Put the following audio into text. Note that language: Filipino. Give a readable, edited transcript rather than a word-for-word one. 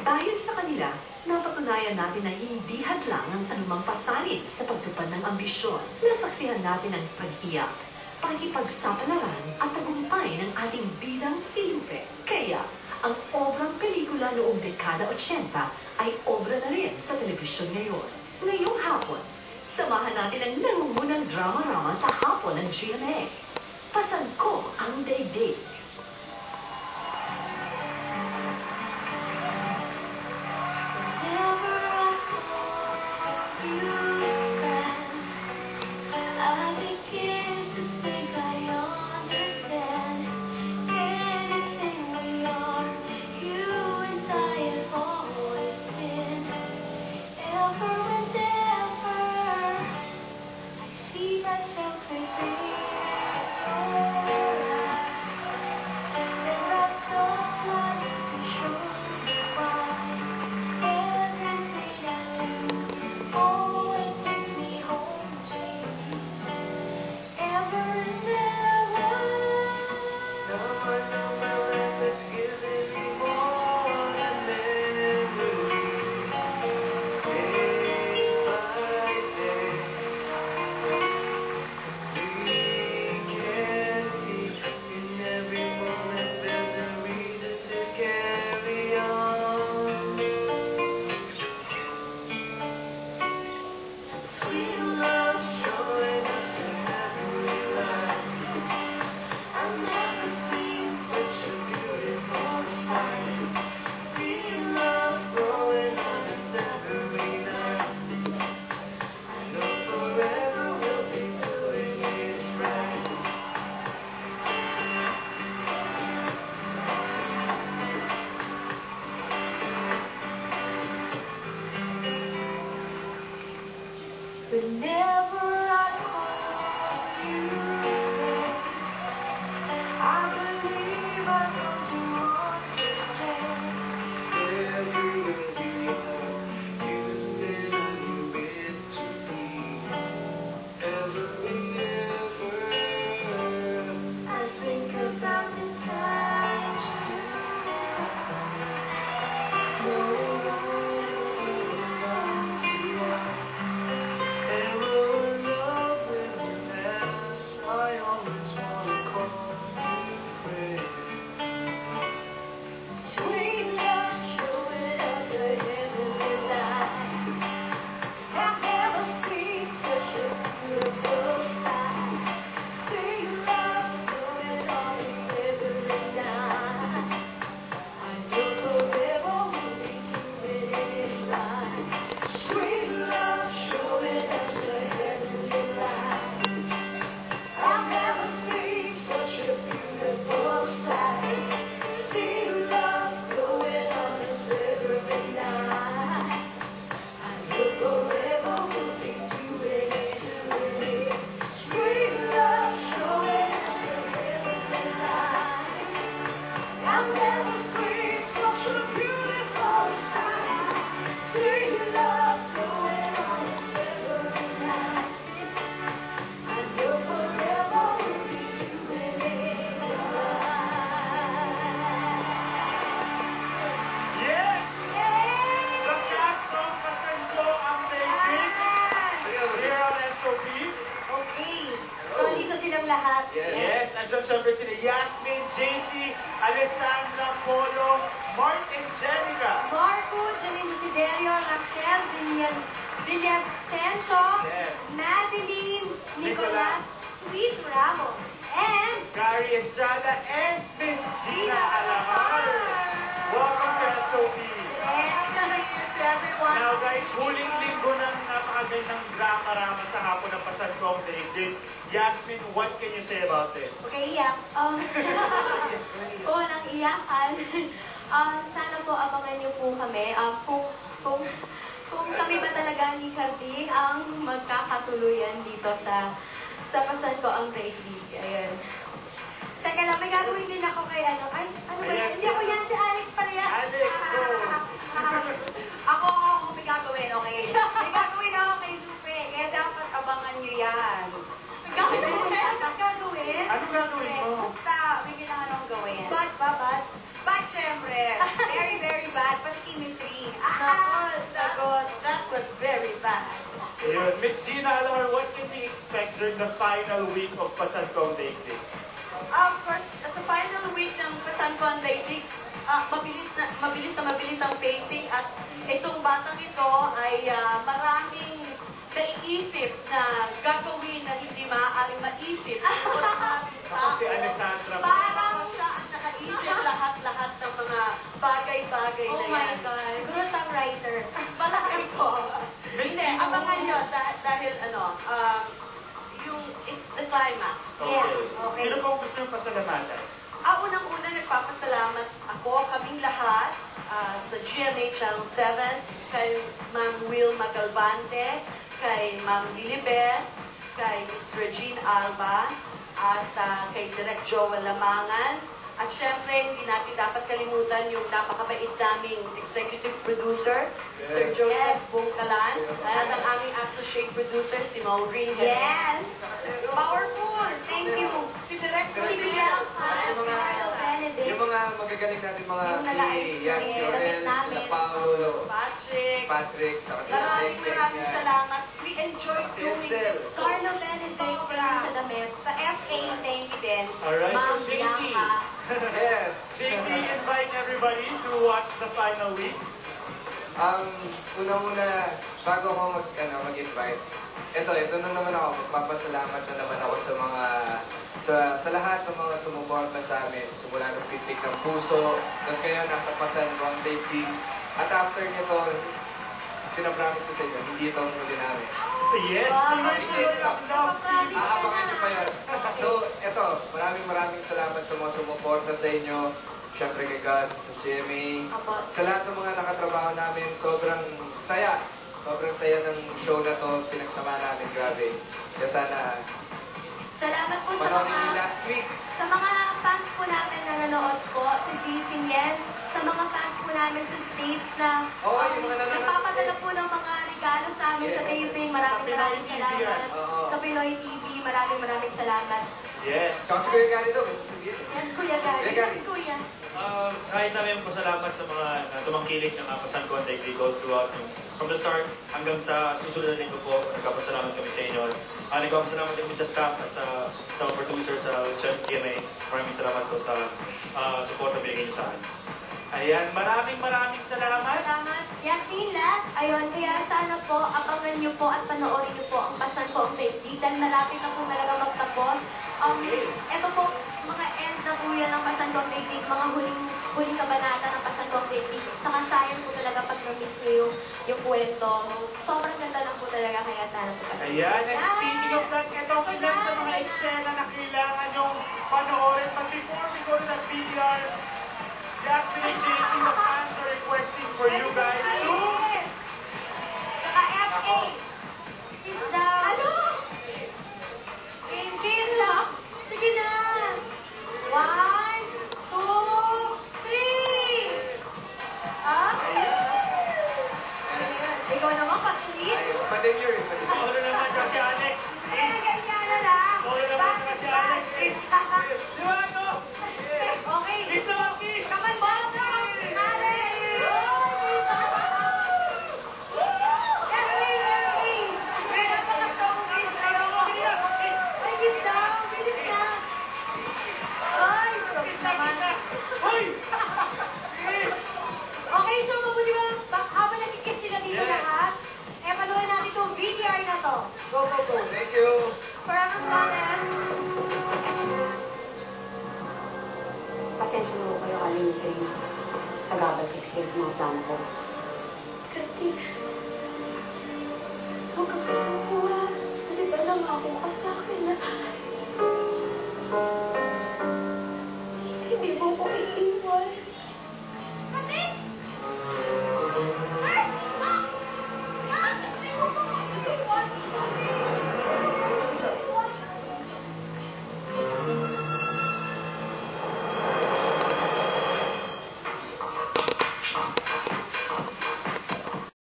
Dahil sa kanila, napatunayan natin na hindi hadlang ang anumang pasanin sa pagtupad ng ambisyon. Nasaksihan natin ang pag-iyak, pakikipagsapalaran at tagumpay ng ating bidang si Lupe. Kaya, ang obrang pelikula noong dekada 80 ay obra na rin sa telebisyon ngayon. Ngayong hapon, samahan natin ang nangungunang drama-rama sa hapon ng GMA. Pasan ko ang daigdig. Whenever I call you, I believe I come to understand. Everywhere we are, you never meant to be. Ever and ever, I think about the times too. Yes, andyan syempre sila Yasmin, JC, Alessandra, Polo, Mark, and Jenica. Marco, Janine Desiderio, Raquel, Villasencio, Madeline, Nicolas, Sweet Ramos, and Gary Estrada, and Miss Gina Alamar. Welcome to SOP. to everyone. Now guys, huling linggo ng napakagandang drama-rama sa hapon ng Pasan Ko ang Daigdig. Yasmin, what can you say about this? Okay, iyak. Unang iyakan. Sana po abangan niyo po kami. Kung kami ba talaga ni Carding ang magkakatuluyan dito sa Pasan Ko ang Daigdig. Ayan. Teka lang, may gagawin din ako kay ano. Ay, ano ba yan? Hindi ako yan, si Alex pala yan. Alex, go! Ako may gagawin, okay? May gagawin ako kay Lupe, kaya dapat abangan niyo yan. May gagawin? Ano gagawin mo? Basta, may kailangan akong gawin. Bad ba, bad? Bad, syempre. Very, very bad. Patikimin si the final week of Pasankong Daigdig? Of course, sa final week ng Pasankong Daigdig, mabilis ang pacing at itong batang ito ay maraming naiisip na gagawin na hindi maaaring maisip. Ako si Alessandra. Parang siya ang nakaisip lahat-lahat ng mga bagay-bagay na Oh my yan. God. Siguro siyang writer. Malaki po. Hindi, abangan nyo dahil it's the climax. Yes, okay. Sino pong gusto yung pasalamatan? Unang-una, nagpapasalamat kaming lahat sa GMA Channel 7, kay Ma'am Will Magalbante, kay Ma'am Lilibeth, kay Miss Regine Alba, at kay Direk Joel Lamangan. At syempre, hindi natin dapat kalimutan yung napakabait naming executive producer, Sir Joseph Bungkalan, at ang aming associate producer, si Maureen. Yes! Powerful! Thank you. Si Direk Si Rodriguez. Bianca, Carlo Benedict, Yung mga magagaling natin mga yung nag-ayos yan, ng si damit Orel, namin. sila Paolo, Patrick. Patrick, saka si Maraming yan. salamat. We enjoy Si doing Edsel. this. Carlo Benedict, thank you sa damit. Sa FA, thank you din. Alright, Ma'am so JC. Bianca. Yes. JC, invite everybody to watch the final week. Una-una, bago ako mag-invite, ito na naman ako, magpapasalamat na naman ako sa mga, sa lahat ng mga sumuporta sa amin, simula ng pitik ng puso, tapos ngayon nasa Pasankong Daigdig, at after nito, pinapromise ko sa inyo, hindi ito ang huli namin. Yes, Wow, Aabangan niyo pa yan. So, maraming salamat sa mga sumuporta sa inyo. Siyempre kay God, sa GMA. Apo. Sa lahat ng mga nakatrabaho namin, sobrang saya. Sobrang saya ng show na to. Pinagsama namin, grabe. Kaya sana, Salamat po sa panoorin niyo mga last week. sa mga fans po namin na nanood po, si JC Yen, sa mga fans po namin sa States na Oo, yung mga nanonood sa nagpapadala States. po ng mga regalo sa amin sa Yes. taping. Sa Maraming Pinoy maraming TV salamat. yan. Oo. Sa Pinoy TV, maraming salamat. Yes. Saka si Kuya Gary daw, may sasabihin. Yes, Kuya Gary. Kuya Gary. Yes, Kuya. Nais namin pasalamat sa mga tumangkilik ng Pasankong Daigdig all throughout from the start hanggang sa susunod na linggo po. Nagpapasalamat kami sa inyo. Nagpapasalamat kami sa staff at sa producer sa GMA. Maraming salamat po sa support na binigay niyo sa akin. Ayan, maraming salamat. Salamat. Yasmin, last. Ayun, kaya sana po, abangan niyo po at panoorin niyo po ang Pasankong Daigdig dahil malapit na po talaga magtapos. Ito po, mga end na po yan ng Pasankong Daigdig, mga huling kabanata ng Pasankong Daigdig. Saka sayang po talaga pag na-miss niyo yung kwento. Sobrang ganda lang po talaga, kaya sana po talaga. Ayan, and speaking of that, ito ilan sa mga eksena na kailangan yung panoorin. But before we go to that VTR, Jasmine and JC, the fans are requesting for you guys to... Saka FA. Kiss daw. Ano? Kiss daw. Sige na. 1, 2, 3. Ah? Ikaw naman, patuloy. Ay, pa-debut yun, pa-debut. Ako na naman kasi Alex, please. Ganyan na lang. Ako na naman kasi Alex, please. Di ba ano? Okay. Kiss naman, kiss! Kaman ba? Hoy! Kiss! Okay, so mabuti ba? Habang nagkikiss sila dito Yes. lahat, panoorin natin itong VTR na to. Go, go, go. Thank you. Forever Planet. Pasensya na po kayo kanina kayo sa gabal kasi kayo sa mga plano ko. Kati, huwag ka kasi kuha. Naliban lang ako kasi akin na